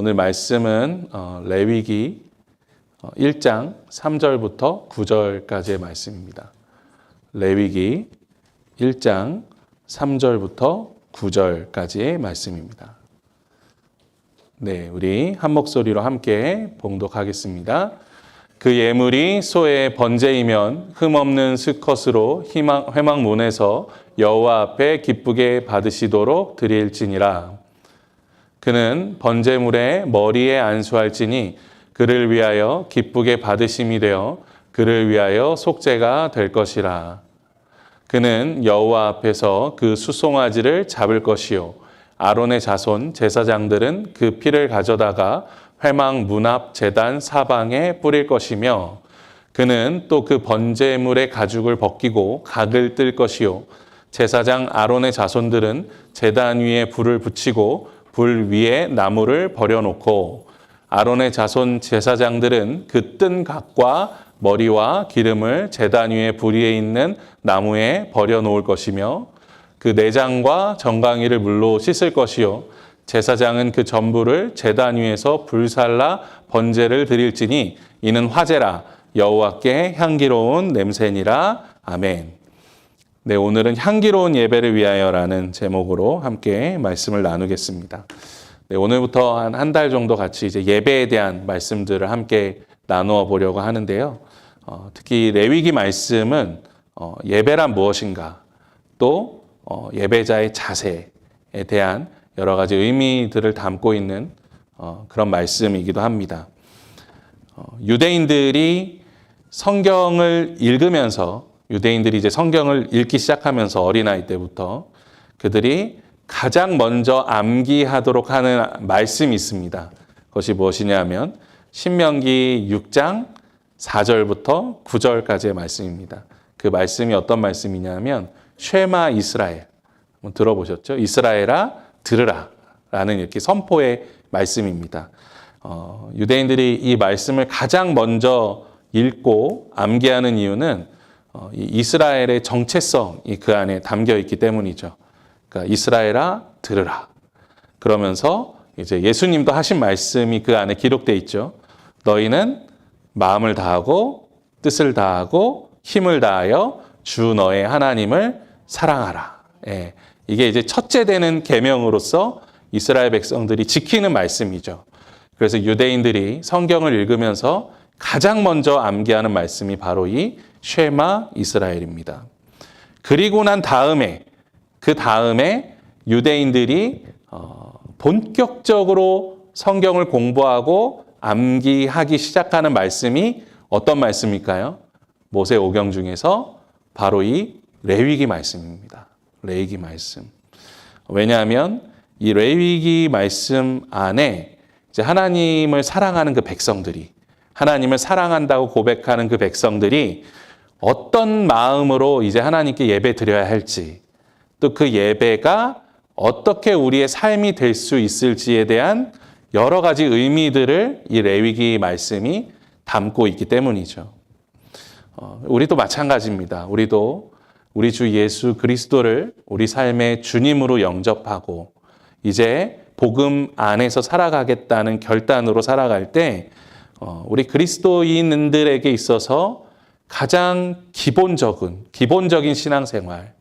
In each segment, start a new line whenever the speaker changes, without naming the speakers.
오늘 말씀은 레위기 1장 3절부터 9절까지의 말씀입니다. 레위기 1장 3절부터 9절까지의 말씀입니다. 네, 우리 한 목소리로 함께 봉독하겠습니다. 그 예물이 소의 번제이면 흠없는 수컷으로 회막문에서 여호와 앞에 기쁘게 받으시도록 드릴지니라. 그는 번제물의 머리에 안수할지니 그를 위하여 기쁘게 받으심이 되어 그를 위하여 속죄가 될 것이라. 그는 여호와 앞에서 그 수송아지를 잡을 것이요 아론의 자손 제사장들은 그 피를 가져다가 회막 문 앞 제단 사방에 뿌릴 것이며 그는 또 그 번제물의 가죽을 벗기고 각을 뜰 것이요 제사장 아론의 자손들은 제단 위에 불을 붙이고 불 위에 나무를 버려놓고 아론의 자손 제사장들은 그 뜬 각과 머리와 기름을 제단 위에 불 위에 있는 나무에 버려놓을 것이며 그 내장과 정강이를 물로 씻을 것이요 제사장은 그 전부를 제단 위에서 불살라 번제를 드릴지니 이는 화제라 여호와께 향기로운 냄새니라. 아멘. 네, 오늘은 향기로운 예배를 위하여라는 제목으로 함께 말씀을 나누겠습니다. 네, 오늘부터 한 달 정도 같이 이제 예배에 대한 말씀들을 함께 나누어 보려고 하는데요. 특히 레위기 말씀은 예배란 무엇인가, 또 예배자의 자세에 대한 여러 가지 의미들을 담고 있는 그런 말씀이기도 합니다. 유대인들이 성경을 읽으면서 유대인들이 이제 성경을 읽기 시작하면서 어린아이 때부터 그들이 가장 먼저 암기하도록 하는 말씀이 있습니다. 그것이 무엇이냐 하면 신명기 6장 4절부터 9절까지의 말씀입니다. 그 말씀이 어떤 말씀이냐면 쉐마 이스라엘, 한번 들어보셨죠? 이스라엘아 들으라 라는 이렇게 선포의 말씀입니다. 유대인들이 이 말씀을 가장 먼저 읽고 암기하는 이유는 이 이스라엘의 정체성이 그 안에 담겨 있기 때문이죠. 그러니까 이스라엘아 들으라. 그러면서 이제 예수님도 하신 말씀이 그 안에 기록되어 있죠. 너희는 마음을 다하고 뜻을 다하고 힘을 다하여 주 너의 하나님을 사랑하라. 예, 이게 이제 첫째 되는 계명으로서 이스라엘 백성들이 지키는 말씀이죠. 그래서 유대인들이 성경을 읽으면서 가장 먼저 암기하는 말씀이 바로 이 쉐마 이스라엘입니다. 그리고 난 다음에 그 다음에 유대인들이 본격적으로 성경을 공부하고 암기하기 시작하는 말씀이 어떤 말씀일까요? 모세오경 중에서 바로 이 레위기 말씀입니다. 레위기 말씀. 왜냐하면 이 레위기 말씀 안에 이제 하나님을 사랑하는 그 백성들이, 하나님을 사랑한다고 고백하는 그 백성들이 어떤 마음으로 이제 하나님께 예배 드려야 할지, 또 그 예배가 어떻게 우리의 삶이 될 수 있을지에 대한 여러 가지 의미들을 이 레위기 말씀이 담고 있기 때문이죠. 우리도 마찬가지입니다. 우리도 우리 주 예수 그리스도를 우리 삶의 주님으로 영접하고 이제 복음 안에서 살아가겠다는 결단으로 살아갈 때 우리 그리스도인들에게 있어서 가장 기본적인 신앙생활,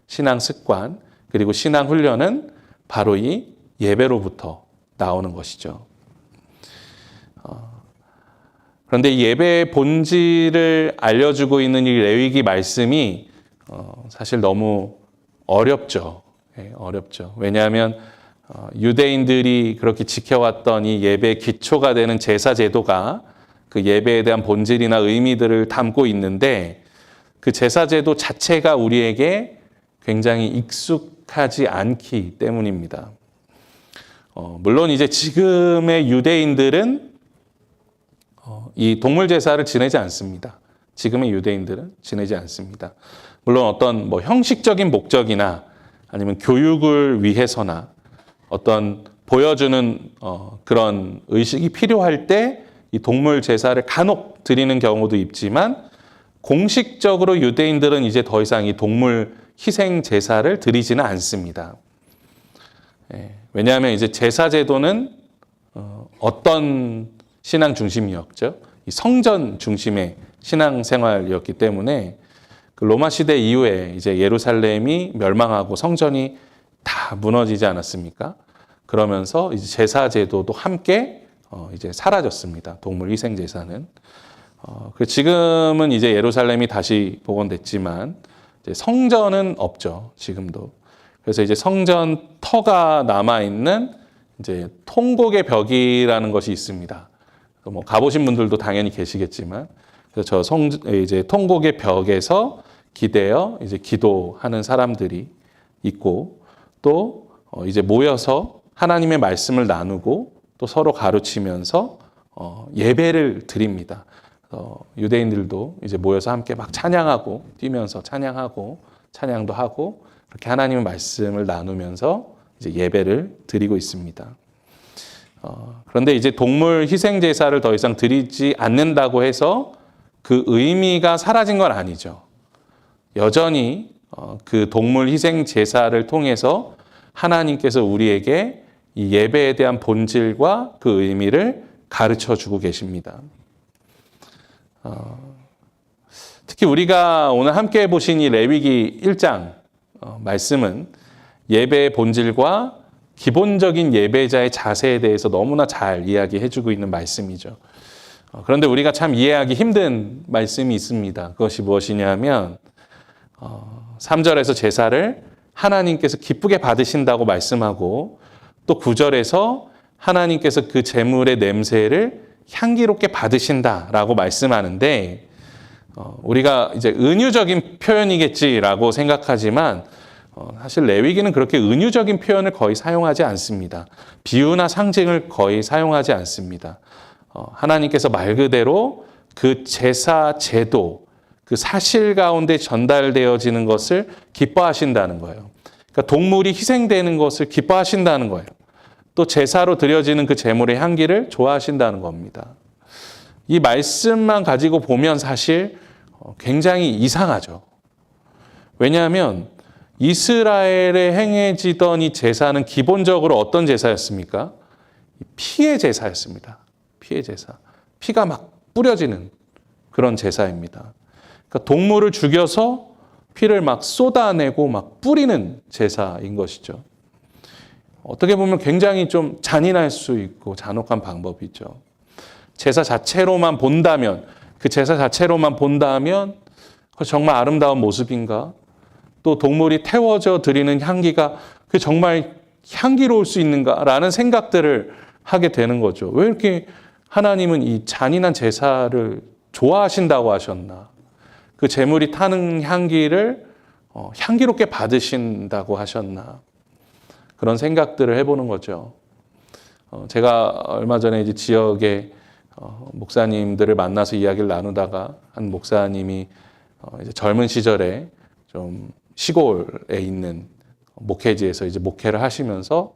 신앙 습관, 그리고 신앙 훈련은 바로 이 예배로부터 나오는 것이죠. 그런데 예배의 본질을 알려주고 있는 이 레위기 말씀이 사실 너무 어렵죠. 어렵죠. 왜냐하면 유대인들이 그렇게 지켜왔던 이 예배의 기초가 되는 제사 제도가 그 예배에 대한 본질이나 의미들을 담고 있는데 그 제사 제도 자체가 우리에게 굉장히 익숙하지 않기 때문입니다. 물론 이제 지금의 유대인들은 이 동물 제사를 지내지 않습니다. 지금의 유대인들은 지내지 않습니다. 물론 어떤 형식적인 목적이나 아니면 교육을 위해서나 어떤 보여주는 그런 의식이 필요할 때 이 동물 제사를 간혹 드리는 경우도 있지만 공식적으로 유대인들은 이제 더 이상 이 동물 희생 제사를 드리지는 않습니다. 왜냐하면 이제 제사 제도는 어떤 신앙 중심이었죠? 이 성전 중심의 신앙 생활이었기 때문에 그 로마 시대 이후에 이제 예루살렘이 멸망하고 성전이 다 무너지지 않았습니까? 그러면서 이제 제사 제도도 함께 이제 사라졌습니다. 동물 희생 제사는. 지금은 이제 예루살렘이 다시 복원됐지만 이제 성전은 없죠. 지금도. 그래서 이제 성전 터가 남아 있는 이제 통곡의 벽이라는 것이 있습니다. 뭐 가보신 분들도 당연히 계시겠지만, 그래서 이제 통곡의 벽에서 기대어 이제 기도하는 사람들이 있고, 또 이제 모여서 하나님의 말씀을 나누고 또 서로 가르치면서 예배를 드립니다. 유대인들도 이제 모여서 함께 막 찬양하고 뛰면서 찬양하고 찬양도 하고 그렇게 하나님의 말씀을 나누면서 이제 예배를 드리고 있습니다. 그런데 이제 동물 희생 제사를 더 이상 드리지 않는다고 해서 그 의미가 사라진 건 아니죠. 여전히 그 동물 희생 제사를 통해서 하나님께서 우리에게 이 예배에 대한 본질과 그 의미를 가르쳐 주고 계십니다. 특히 우리가 오늘 함께 보신 이 레위기 1장 말씀은 예배의 본질과 기본적인 예배자의 자세에 대해서 너무나 잘 이야기해 주고 있는 말씀이죠. 그런데 우리가 참 이해하기 힘든 말씀이 있습니다. 그것이 무엇이냐면 3절에서 제사를 하나님께서 기쁘게 받으신다고 말씀하고 또 9절에서 하나님께서 그 제물의 냄새를 향기롭게 받으신다라고 말씀하는데 우리가 이제 은유적인 표현이겠지라고 생각하지만 사실 레위기는 그렇게 은유적인 표현을 거의 사용하지 않습니다. 비유나 상징을 거의 사용하지 않습니다. 하나님께서 말 그대로 그 제사 제도, 그 사실 가운데 전달되어지는 것을 기뻐하신다는 거예요. 그러니까 동물이 희생되는 것을 기뻐하신다는 거예요. 또 제사로 드려지는 그 제물의 향기를 좋아하신다는 겁니다. 이 말씀만 가지고 보면 사실 굉장히 이상하죠. 왜냐하면 이스라엘에 행해지던 이 제사는 기본적으로 어떤 제사였습니까? 피의 제사였습니다. 피의 제사. 피가 막 뿌려지는 그런 제사입니다. 그러니까 동물을 죽여서 피를 막 쏟아내고 막 뿌리는 제사인 것이죠. 어떻게 보면 굉장히 좀 잔인할 수 있고 잔혹한 방법이죠. 제사 자체로만 본다면, 그 제사 자체로만 본다면 정말 아름다운 모습인가? 또 동물이 태워져 드리는 향기가 정말 향기로울 수 있는가라는 생각들을 하게 되는 거죠. 왜 이렇게 하나님은 이 잔인한 제사를 좋아하신다고 하셨나? 그 제물이 타는 향기를 향기롭게 받으신다고 하셨나? 그런 생각들을 해보는 거죠. 제가 얼마 전에 이제 지역에 목사님들을 만나서 이야기를 나누다가 한 목사님이 이제 젊은 시절에 좀 시골에 있는 목회지에서 이제 목회를 하시면서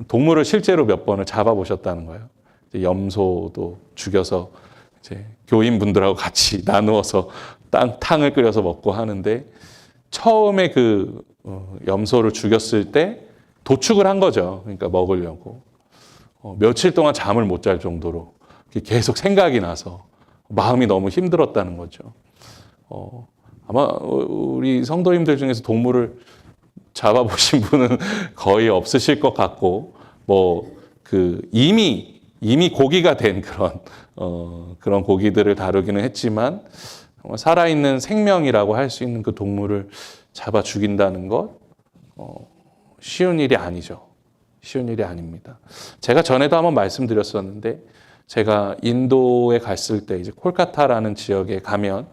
동물을 실제로 몇 번을 잡아보셨다는 거예요. 이제 염소도 죽여서 이제 교인분들하고 같이 나누어서 탕을 끓여서 먹고 하는데 처음에 그 염소를 죽였을 때 도축을 한 거죠. 그러니까 먹으려고. 며칠 동안 잠을 못 잘 정도로 계속 생각이 나서 마음이 너무 힘들었다는 거죠. 아마 우리 성도님들 중에서 동물을 잡아보신 분은 거의 없으실 것 같고, 이미 고기가 된 그런 고기들을 다루기는 했지만, 살아있는 생명이라고 할 수 있는 그 동물을 잡아 죽인다는 것, 쉬운 일이 아니죠. 쉬운 일이 아닙니다. 제가 전에도 한번 말씀드렸었는데, 제가 인도에 갔을 때 이제 콜카타라는 지역에 가면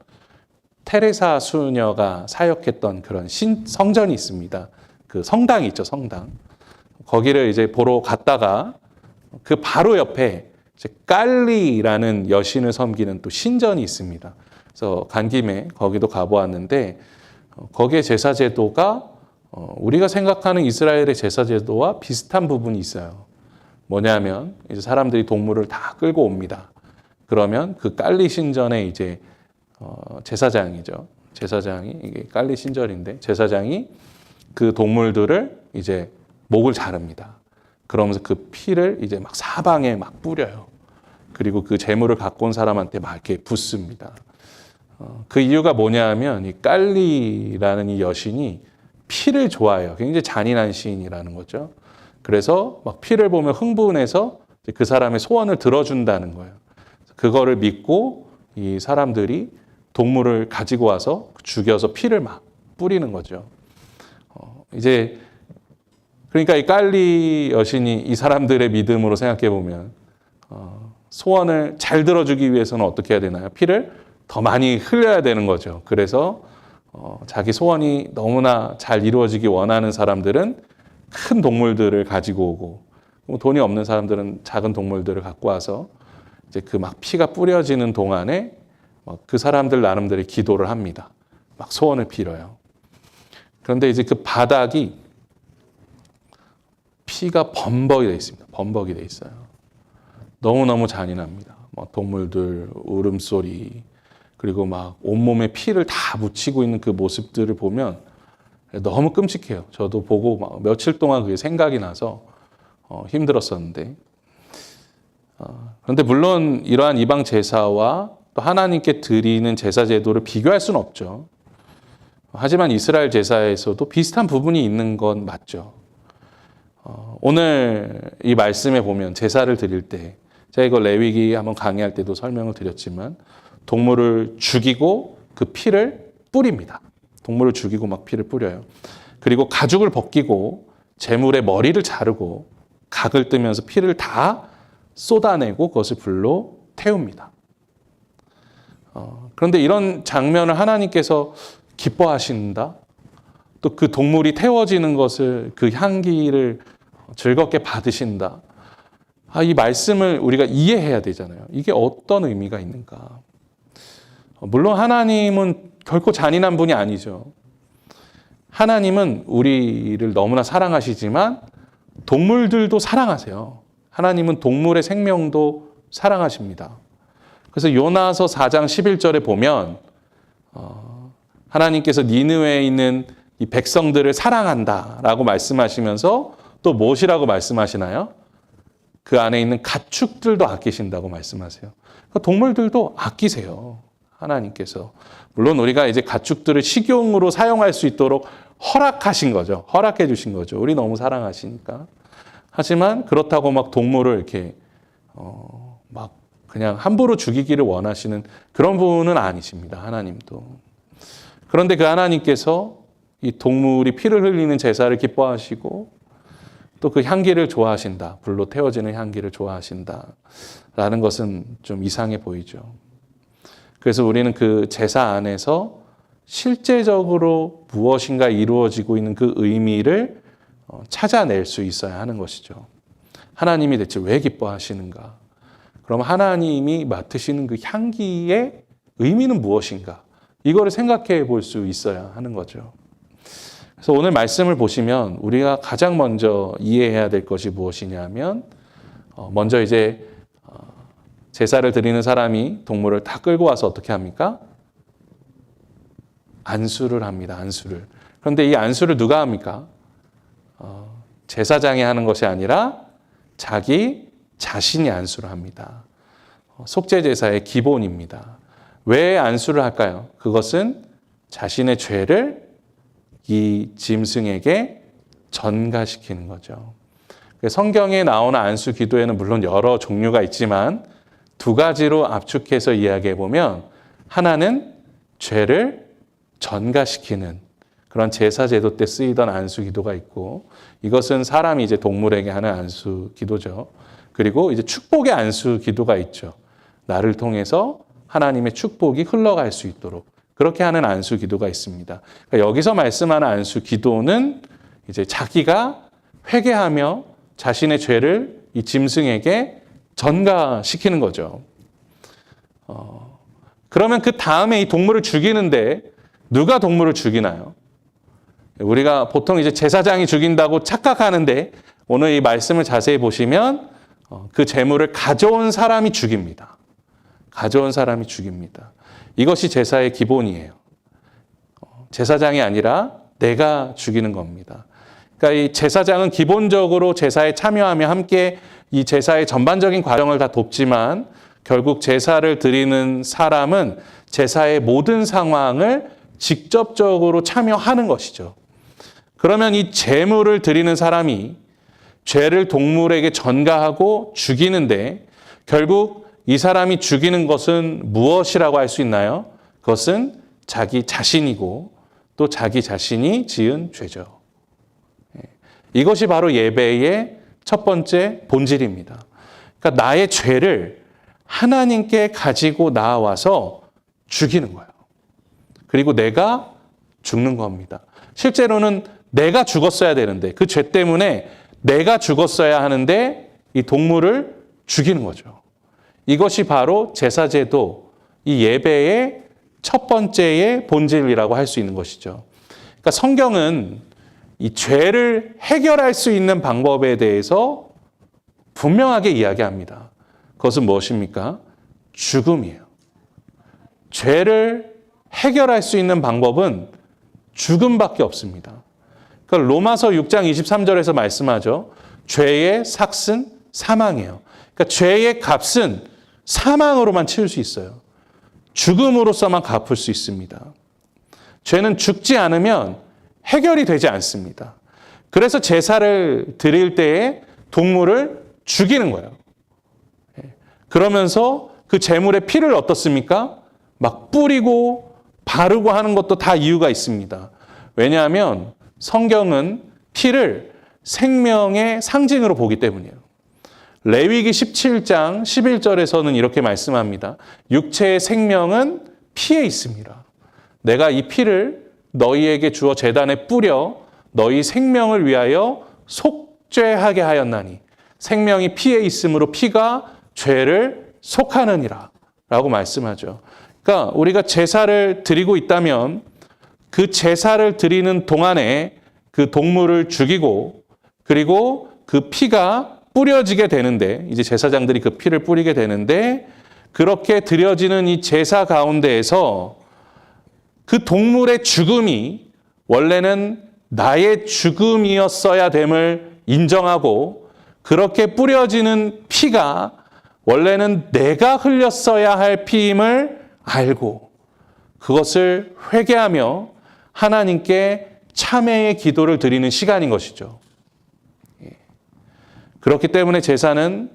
테레사 수녀가 사역했던 그런 성전이 있습니다. 그 성당이 있죠, 성당. 거기를 이제 보러 갔다가 그 바로 옆에 이제 깔리라는 여신을 섬기는 또 신전이 있습니다. 그래서 간 김에 거기도 가보았는데 거기에 제사 제도가 우리가 생각하는 이스라엘의 제사 제도와 비슷한 부분이 있어요. 뭐냐면 이제 사람들이 동물을 다 끌고 옵니다. 그러면 그 깔리 신전에 이제 제사장이죠. 제사장이 이게 깔리 신전인데 제사장이 그 동물들을 이제 목을 자릅니다. 그러면서 그 피를 이제 막 사방에 막 뿌려요. 그리고 그 제물을 갖고 온 사람한테 막 이렇게 붓습니다. 그 이유가 뭐냐면 이 깔리라는 이 여신이 피를 좋아해요. 굉장히 잔인한 시인이라는 거죠. 그래서 막 피를 보면 흥분해서 그 사람의 소원을 들어준다는 거예요. 그거를 믿고 이 사람들이 동물을 가지고 와서 죽여서 피를 막 뿌리는 거죠. 이제 그러니까 이 깔리 여신이 이 사람들의 믿음으로 생각해 보면 소원을 잘 들어주기 위해서는 어떻게 해야 되나요? 피를 더 많이 흘려야 되는 거죠. 그래서 자기 소원이 너무나 잘 이루어지기 원하는 사람들은 큰 동물들을 가지고 오고 돈이 없는 사람들은 작은 동물들을 갖고 와서 이제 그 막 피가 뿌려지는 동안에 그 사람들 나름대로 기도를 합니다. 막 소원을 빌어요. 그런데 이제 그 바닥이 피가 범벅이 돼 있습니다. 범벅이 돼 있어요. 너무너무 잔인합니다. 동물들 울음소리 그리고 막 온몸에 피를 다 묻히고 있는 그 모습들을 보면 너무 끔찍해요. 저도 보고 막 며칠 동안 그게 생각이 나서 힘들었었는데 그런데 물론 이러한 이방 제사와 또 하나님께 드리는 제사 제도를 비교할 수는 없죠. 하지만 이스라엘 제사에서도 비슷한 부분이 있는 건 맞죠. 오늘 이 말씀에 보면 제사를 드릴 때 제가 이거 레위기 한번 강의할 때도 설명을 드렸지만 동물을 죽이고 그 피를 뿌립니다. 동물을 죽이고 막 피를 뿌려요. 그리고 가죽을 벗기고 제물의 머리를 자르고 각을 뜨면서 피를 다 쏟아내고 그것을 불로 태웁니다. 그런데 이런 장면을 하나님께서 기뻐하신다. 또 그 동물이 태워지는 것을 그 향기를 즐겁게 받으신다. 이 말씀을 우리가 이해해야 되잖아요. 이게 어떤 의미가 있는가. 물론 하나님은 결코 잔인한 분이 아니죠. 하나님은 우리를 너무나 사랑하시지만 동물들도 사랑하세요. 하나님은 동물의 생명도 사랑하십니다. 그래서 요나서 4장 11절에 보면 하나님께서 니느웨에 있는 이 백성들을 사랑한다라고 말씀하시면서 또 무엇이라고 말씀하시나요? 그 안에 있는 가축들도 아끼신다고 말씀하세요. 그러니까 동물들도 아끼세요. 하나님께서. 물론 우리가 이제 가축들을 식용으로 사용할 수 있도록 허락하신 거죠. 허락해 주신 거죠. 우리 너무 사랑하시니까. 하지만 그렇다고 막 동물을 이렇게 막 그냥 함부로 죽이기를 원하시는 그런 분은 아니십니다. 하나님도. 그런데 그 하나님께서 이 동물이 피를 흘리는 제사를 기뻐하시고 또 그 향기를 좋아하신다. 불로 태워지는 향기를 좋아하신다라는 것은 좀 이상해 보이죠. 그래서 우리는 그 제사 안에서 실제적으로 무엇인가 이루어지고 있는 그 의미를 찾아낼 수 있어야 하는 것이죠. 하나님이 대체 왜 기뻐하시는가? 그럼 하나님이 맡으시는 그 향기의 의미는 무엇인가? 이거를 생각해 볼 수 있어야 하는 거죠. 그래서 오늘 말씀을 보시면 우리가 가장 먼저 이해해야 될 것이 무엇이냐면 먼저 이제 제사를 드리는 사람이 동물을 다 끌고 와서 어떻게 합니까? 안수를 합니다. 안수를. 그런데 이 안수를 누가 합니까? 제사장이 하는 것이 아니라 자기 자신이 안수를 합니다. 속죄제사의 기본입니다. 왜 안수를 할까요? 그것은 자신의 죄를 이 짐승에게 전가시키는 거죠. 성경에 나오는 안수 기도에는 물론 여러 종류가 있지만 두 가지로 압축해서 이야기해 보면 하나는 죄를 전가시키는 그런 제사 제도 때 쓰이던 안수 기도가 있고 이것은 사람이 이제 동물에게 하는 안수 기도죠. 그리고 이제 축복의 안수 기도가 있죠. 나를 통해서 하나님의 축복이 흘러갈 수 있도록 그렇게 하는 안수 기도가 있습니다. 그러니까 여기서 말씀하는 안수 기도는 이제 자기가 회개하며 자신의 죄를 이 짐승에게 전가시키는 거죠. 그러면 그 다음에 이 동물을 죽이는데 누가 동물을 죽이나요? 우리가 보통 이제 제사장이 죽인다고 착각하는데 오늘 이 말씀을 자세히 보시면 그 제물을 가져온 사람이 죽입니다. 가져온 사람이 죽입니다. 이것이 제사의 기본이에요. 제사장이 아니라 내가 죽이는 겁니다. 그러니까 이 제사장은 기본적으로 제사에 참여하며 함께 이 제사의 전반적인 과정을 다 돕지만 결국 제사를 드리는 사람은 제사의 모든 상황을 직접적으로 참여하는 것이죠. 그러면 이 제물을 드리는 사람이 죄를 동물에게 전가하고 죽이는데 결국 이 사람이 죽이는 것은 무엇이라고 할 수 있나요? 그것은 자기 자신이고 또 자기 자신이 지은 죄죠. 이것이 바로 예배의 첫 번째 본질입니다. 그러니까 나의 죄를 하나님께 가지고 나와서 죽이는 거예요. 그리고 내가 죽는 겁니다. 실제로는 내가 죽었어야 되는데 그 죄 때문에 내가 죽었어야 하는데 이 동물을 죽이는 거죠. 이것이 바로 제사제도, 이 예배의 첫 번째의 본질이라고 할 수 있는 것이죠. 그러니까 성경은 이 죄를 해결할 수 있는 방법에 대해서 분명하게 이야기합니다. 그것은 무엇입니까? 죽음이에요. 죄를 해결할 수 있는 방법은 죽음밖에 없습니다. 그러니까 로마서 6장 23절에서 말씀하죠. 죄의 삭은 사망이에요. 그러니까 죄의 값은 사망으로만 치울 수 있어요. 죽음으로서만 갚을 수 있습니다. 죄는 죽지 않으면 해결이 되지 않습니다. 그래서 제사를 드릴 때에 동물을 죽이는 거예요. 그러면서 그 제물의 피를 어떻습니까? 막 뿌리고 바르고 하는 것도 다 이유가 있습니다. 왜냐하면 성경은 피를 생명의 상징으로 보기 때문이에요. 레위기 17장 11절에서는 이렇게 말씀합니다. 육체의 생명은 피에 있습니다. 내가 이 피를 너희에게 주어 제단에 뿌려 너희 생명을 위하여 속죄하게 하였나니 생명이 피에 있으므로 피가 죄를 속하느니라 라고 말씀하죠. 그러니까 우리가 제사를 드리고 있다면 그 제사를 드리는 동안에 그 동물을 죽이고 그리고 그 피가 뿌려지게 되는데 이제 제사장들이 그 피를 뿌리게 되는데 그렇게 드려지는 이 제사 가운데에서 그 동물의 죽음이 원래는 나의 죽음이었어야 됨을 인정하고 그렇게 뿌려지는 피가 원래는 내가 흘렸어야 할 피임을 알고 그것을 회개하며 하나님께 참회의 기도를 드리는 시간인 것이죠. 그렇기 때문에 제사는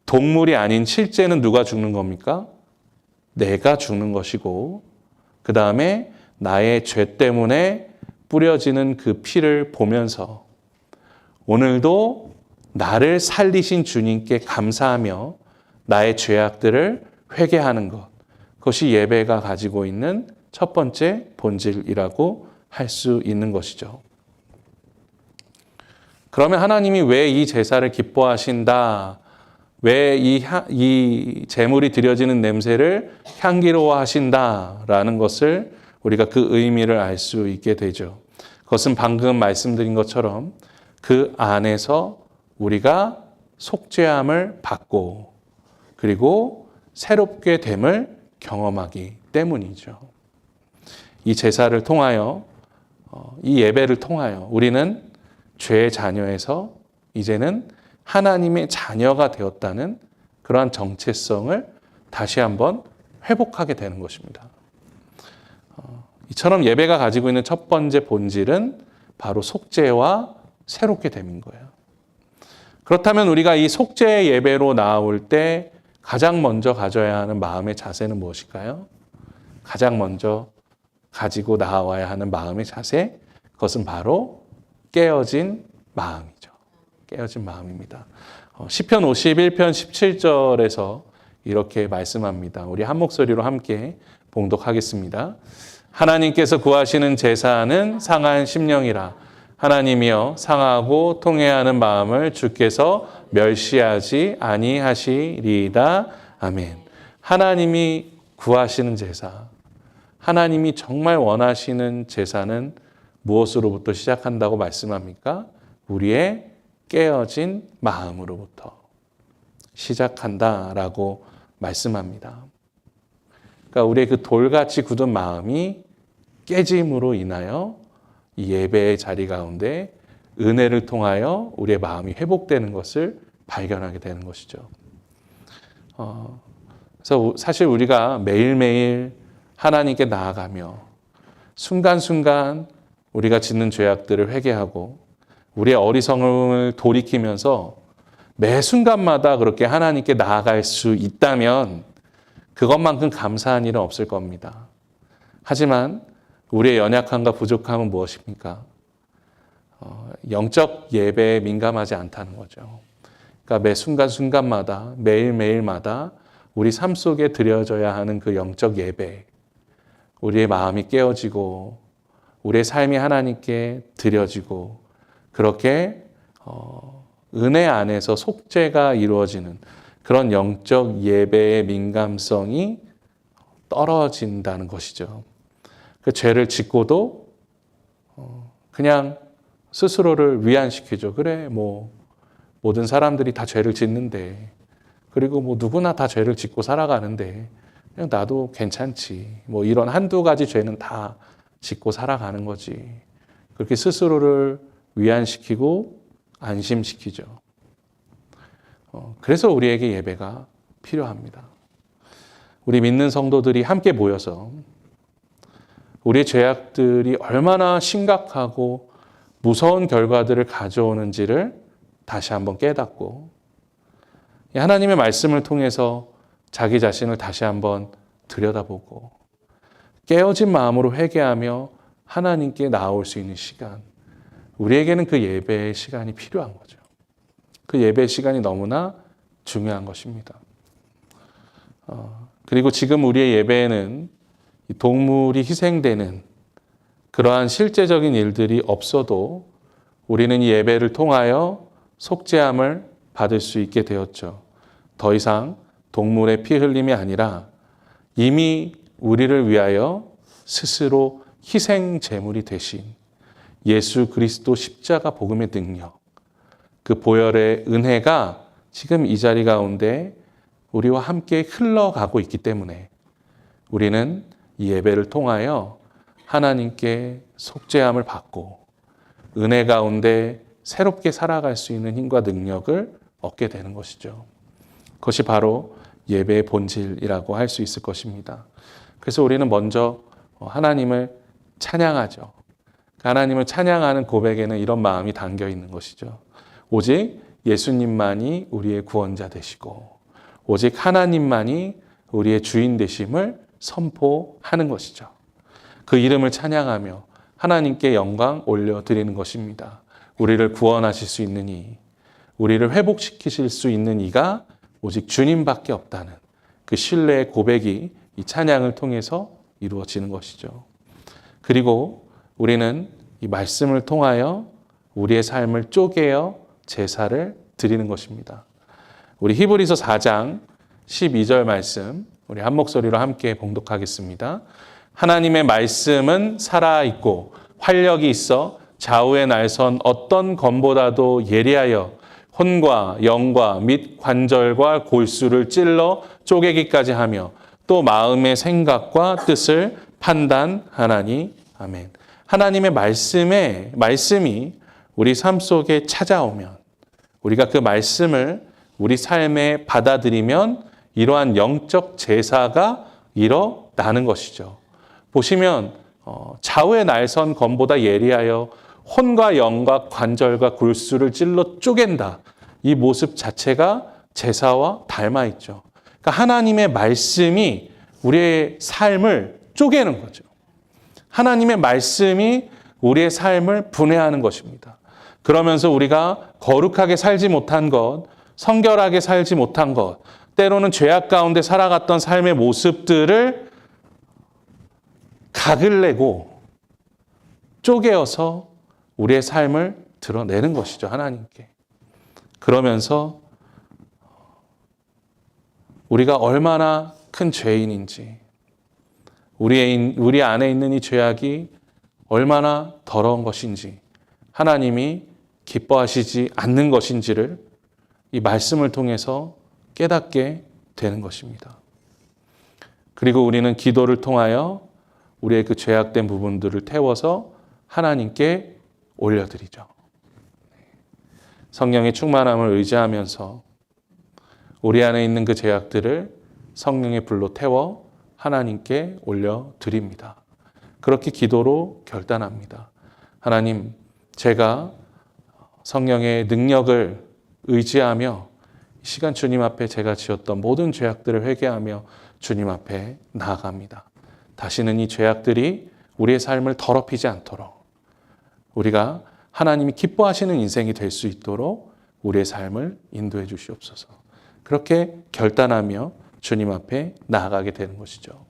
동물이 아닌 실제는 누가 죽는 겁니까? 내가 죽는 것이고 그 다음에 나의 죄 때문에 뿌려지는 그 피를 보면서 오늘도 나를 살리신 주님께 감사하며 나의 죄악들을 회개하는 것. 그것이 예배가 가지고 있는 첫 번째 본질이라고 할 수 있는 것이죠. 그러면 하나님이 왜 이 제사를 기뻐하신다? 왜 이 제물이 드려지는 냄새를 향기로워하신다라는 것을 우리가 그 의미를 알 수 있게 되죠. 그것은 방금 말씀드린 것처럼 그 안에서 우리가 속죄함을 받고 그리고 새롭게 됨을 경험하기 때문이죠. 이 제사를 통하여 이 예배를 통하여 우리는 죄의 자녀에서 이제는 하나님의 자녀가 되었다는 그러한 정체성을 다시 한번 회복하게 되는 것입니다. 이처럼 예배가 가지고 있는 첫 번째 본질은 바로 속죄와 새롭게 됨인 거예요. 그렇다면 우리가 이 속죄 예배로 나올 때 가장 먼저 가져야 하는 마음의 자세는 무엇일까요? 가장 먼저 가지고 나와야 하는 마음의 자세, 그것은 바로 깨어진 마음이죠. 깨어진 마음입니다. 시편 51편 17절에서 이렇게 말씀합니다. 우리 한 목소리로 함께 봉독하겠습니다. 하나님께서 구하시는 제사는 상한 심령이라. 하나님이여 상하고 통회하는 마음을 주께서 멸시하지 아니하시리이다. 아멘. 하나님이 구하시는 제사, 하나님이 정말 원하시는 제사는 무엇으로부터 시작한다고 말씀합니까? 우리의 깨어진 마음으로부터 시작한다라고 말씀합니다. 그러니까 우리의 그 돌같이 굳은 마음이 깨짐으로 인하여 이 예배의 자리 가운데 은혜를 통하여 우리의 마음이 회복되는 것을 발견하게 되는 것이죠. 그래서 사실 우리가 매일매일 하나님께 나아가며 순간순간 우리가 짓는 죄악들을 회개하고 우리의 어리석음을 돌이키면서 매 순간마다 그렇게 하나님께 나아갈 수 있다면 그것만큼 감사한 일은 없을 겁니다. 하지만 우리의 연약함과 부족함은 무엇입니까? 영적 예배에 민감하지 않다는 거죠. 그러니까 매 순간순간마다 매일매일마다 우리 삶 속에 드려져야 하는 그 영적 예배, 우리의 마음이 깨어지고 우리의 삶이 하나님께 드려지고 그렇게 은혜 안에서 속죄가 이루어지는 그런 영적 예배의 민감성이 떨어진다는 것이죠. 그 죄를 짓고도 그냥 스스로를 위안시키죠. 그래, 뭐 모든 사람들이 다 죄를 짓는데, 그리고 뭐 누구나 다 죄를 짓고 살아가는데 그냥 나도 괜찮지. 뭐 이런 한두 가지 죄는 다 짓고 살아가는 거지. 그렇게 스스로를 위안시키고 안심시키죠. 그래서 우리에게 예배가 필요합니다. 우리 믿는 성도들이 함께 모여서 우리의 죄악들이 얼마나 심각하고 무서운 결과들을 가져오는지를 다시 한번 깨닫고 하나님의 말씀을 통해서 자기 자신을 다시 한번 들여다보고 깨어진 마음으로 회개하며 하나님께 나아올 수 있는 시간, 우리에게는 그 예배의 시간이 필요한 거죠. 그 예배의 시간이 너무나 중요한 것입니다. 그리고 지금 우리의 예배에는 동물이 희생되는 그러한 실제적인 일들이 없어도 우리는 이 예배를 통하여 속죄함을 받을 수 있게 되었죠. 더 이상 동물의 피 흘림이 아니라 이미 우리를 위하여 스스로 희생 제물이 되신 예수 그리스도 십자가 복음의 능력, 그 보혈의 은혜가 지금 이 자리 가운데 우리와 함께 흘러가고 있기 때문에 우리는 이 예배를 통하여 하나님께 속죄함을 받고 은혜 가운데 새롭게 살아갈 수 있는 힘과 능력을 얻게 되는 것이죠. 그것이 바로 예배의 본질이라고 할 수 있을 것입니다. 그래서 우리는 먼저 하나님을 찬양하죠. 하나님을 찬양하는 고백에는 이런 마음이 담겨 있는 것이죠. 오직 예수님만이 우리의 구원자 되시고 오직 하나님만이 우리의 주인 되심을 선포하는 것이죠. 그 이름을 찬양하며 하나님께 영광 올려드리는 것입니다. 우리를 구원하실 수 있는 이, 우리를 회복시키실 수 있는 이가 오직 주님밖에 없다는 그 신뢰의 고백이 이 찬양을 통해서 이루어지는 것이죠. 그리고 우리는 이 말씀을 통하여 우리의 삶을 쪼개어 제사를 드리는 것입니다. 우리 히브리서 4장 12절 말씀 우리 한 목소리로 함께 봉독하겠습니다. 하나님의 말씀은 살아있고 활력이 있어 좌우에 날선 어떤 검보다도 예리하여 혼과 영과 및 관절과 골수를 찔러 쪼개기까지 하며 또 마음의 생각과 뜻을 판단하나니. 아멘. 하나님의 말씀이 우리 삶 속에 찾아오면 우리가 그 말씀을 우리 삶에 받아들이면 이러한 영적 제사가 일어나는 것이죠. 보시면 좌우에 날선 검보다 예리하여 혼과 영과 관절과 골수를 찔러 쪼갠다. 이 모습 자체가 제사와 닮아 있죠. 그러니까 하나님의 말씀이 우리의 삶을 쪼개는 거죠. 하나님의 말씀이 우리의 삶을 분해하는 것입니다. 그러면서 우리가 거룩하게 살지 못한 것, 성결하게 살지 못한 것, 때로는 죄악 가운데 살아갔던 삶의 모습들을 각을 내고 쪼개어서 우리의 삶을 드러내는 것이죠, 하나님께. 그러면서 우리가 얼마나 큰 죄인인지, 우리 안에 있는 이 죄악이 얼마나 더러운 것인지, 하나님이 기뻐하시지 않는 것인지를 이 말씀을 통해서 깨닫게 되는 것입니다. 그리고 우리는 기도를 통하여 우리의 그 죄악된 부분들을 태워서 하나님께 올려드리죠. 성령의 충만함을 의지하면서 우리 안에 있는 그 죄악들을 성령의 불로 태워 하나님께 올려드립니다. 그렇게 기도로 결단합니다. 하나님, 제가 성령의 능력을 의지하며 이 시간 주님 앞에 제가 지었던 모든 죄악들을 회개하며 주님 앞에 나아갑니다. 다시는 이 죄악들이 우리의 삶을 더럽히지 않도록 우리가 하나님이 기뻐하시는 인생이 될 수 있도록 우리의 삶을 인도해 주시옵소서. 그렇게 결단하며 주님 앞에 나아가게 되는 것이죠.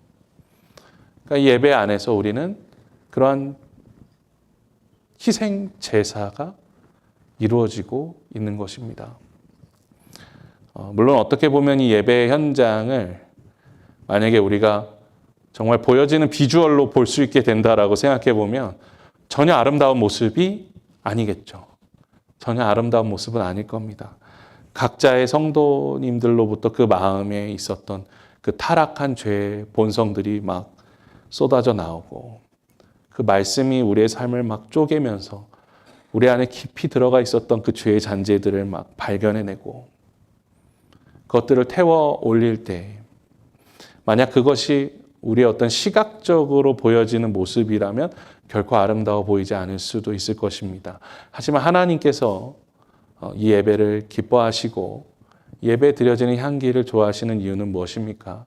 그러니까 이 예배 안에서 우리는 그러한 희생 제사가 이루어지고 있는 것입니다. 물론 어떻게 보면 이 예배 현장을 만약에 우리가 정말 보여지는 비주얼로 볼 수 있게 된다라고 생각해 보면 전혀 아름다운 모습이 아니겠죠. 전혀 아름다운 모습은 아닐 겁니다. 각자의 성도님들로부터 그 마음에 있었던 그 타락한 죄의 본성들이 막 쏟아져 나오고 그 말씀이 우리의 삶을 막 쪼개면서 우리 안에 깊이 들어가 있었던 그 죄의 잔재들을 막 발견해내고 그것들을 태워 올릴 때 만약 그것이 우리의 어떤 시각적으로 보여지는 모습이라면 결코 아름다워 보이지 않을 수도 있을 것입니다. 하지만 하나님께서 이 예배를 기뻐하시고 예배 드려지는 향기를 좋아하시는 이유는 무엇입니까?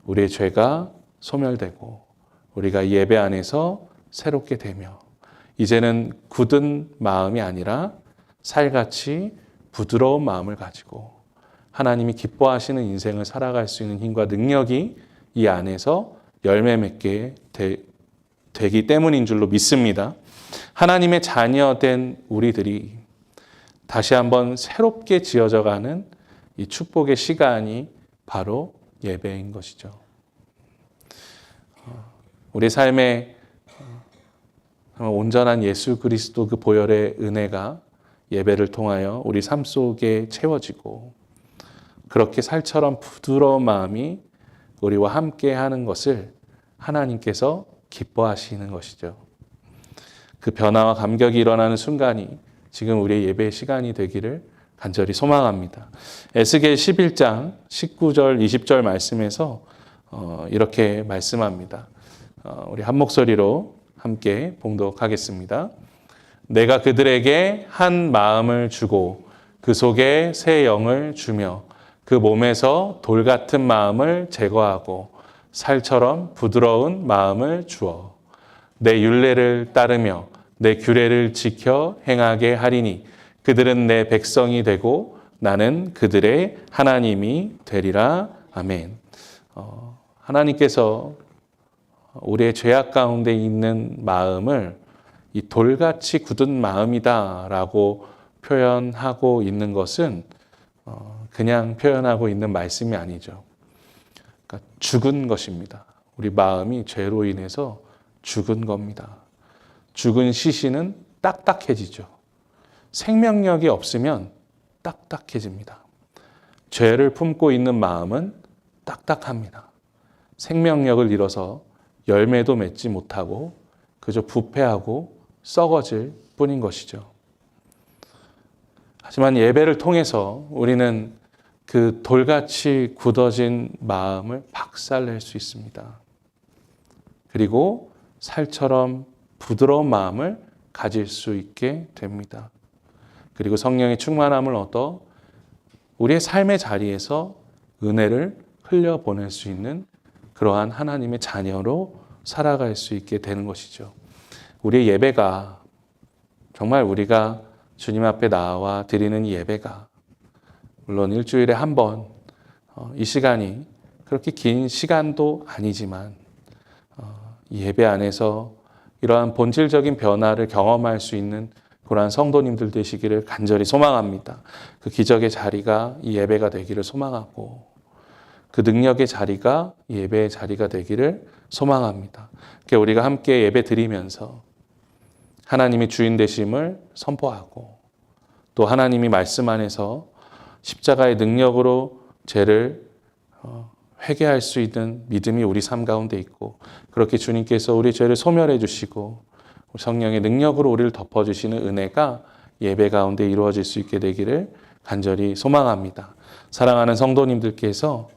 우리의 죄가 소멸되고 우리가 이 예배 안에서 새롭게 되며 이제는 굳은 마음이 아니라 살같이 부드러운 마음을 가지고 하나님이 기뻐하시는 인생을 살아갈 수 있는 힘과 능력이 이 안에서 열매 맺게 되기 때문인 줄로 믿습니다. 하나님의 자녀된 우리들이 다시 한번 새롭게 지어져가는 이 축복의 시간이 바로 예배인 것이죠. 우리 삶에 온전한 예수 그리스도 그 보혈의 은혜가 예배를 통하여 우리 삶 속에 채워지고 그렇게 살처럼 부드러운 마음이 우리와 함께 하는 것을 하나님께서 기뻐하시는 것이죠. 그 변화와 감격이 일어나는 순간이 지금 우리의 예배의 시간이 되기를 간절히 소망합니다. 에스겔 11장 19절 20절 말씀에서 이렇게 말씀합니다. 우리 한 목소리로 함께 봉독하겠습니다. 내가 그들에게 한 마음을 주고 그 속에 새 영을 주며 그 몸에서 돌 같은 마음을 제거하고 살처럼 부드러운 마음을 주어 내 율례를 따르며 내 규례를 지켜 행하게 하리니 그들은 내 백성이 되고 나는 그들의 하나님이 되리라. 아멘. 하나님께서 우리의 죄악 가운데 있는 마음을 이 돌같이 굳은 마음이다라고 표현하고 있는 것은 그냥 표현하고 있는 말씀이 아니죠. 그러니까 죽은 것입니다. 우리 마음이 죄로 인해서 죽은 겁니다. 죽은 시신은 딱딱해지죠. 생명력이 없으면 딱딱해집니다. 죄를 품고 있는 마음은 딱딱합니다. 생명력을 잃어서 열매도 맺지 못하고 그저 부패하고 썩어질 뿐인 것이죠. 하지만 예배를 통해서 우리는 그 돌같이 굳어진 마음을 박살낼 수 있습니다. 그리고 살처럼 부드러운 마음을 가질 수 있게 됩니다. 그리고 성령의 충만함을 얻어 우리의 삶의 자리에서 은혜를 흘려보낼 수 있는 그러한 하나님의 자녀로 살아갈 수 있게 되는 것이죠. 우리의 예배가 정말 우리가 주님 앞에 나와 드리는 이 예배가 물론 일주일에 한 번 이 시간이 그렇게 긴 시간도 아니지만 이 예배 안에서 이러한 본질적인 변화를 경험할 수 있는 그러한 성도님들 되시기를 간절히 소망합니다. 그 기적의 자리가 이 예배가 되기를 소망하고 그 능력의 자리가 이 예배의 자리가 되기를 소망합니다. 우리가 함께 예배 드리면서 하나님이 주인 되심을 선포하고 또 하나님이 말씀 안에서 십자가의 능력으로 죄를 회개할 수 있는 믿음이 우리 삶 가운데 있고 그렇게 주님께서 우리 죄를 소멸해 주시고 성령의 능력으로 우리를 덮어주시는 은혜가 예배 가운데 이루어질 수 있게 되기를 간절히 소망합니다. 사랑하는 성도님들께서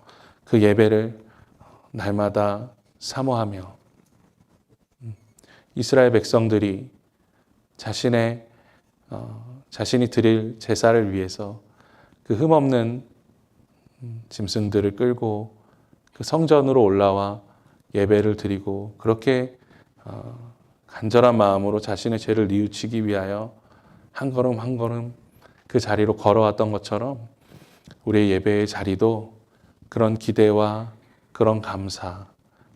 그 예배를 날마다 사모하며 이스라엘 백성들이 자신이 드릴 제사를 위해서 그 흠없는 짐승들을 끌고 그 성전으로 올라와 예배를 드리고 그렇게 간절한 마음으로 자신의 죄를 뉘우치기 위하여 한 걸음 한 걸음 그 자리로 걸어왔던 것처럼 우리의 예배의 자리도 그런 기대와 그런 감사,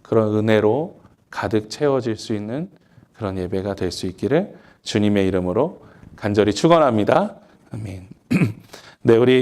그런 은혜로 가득 채워질 수 있는 그런 예배가 될 수 있기를 주님의 이름으로 간절히 축원합니다. 아멘. 네, 우리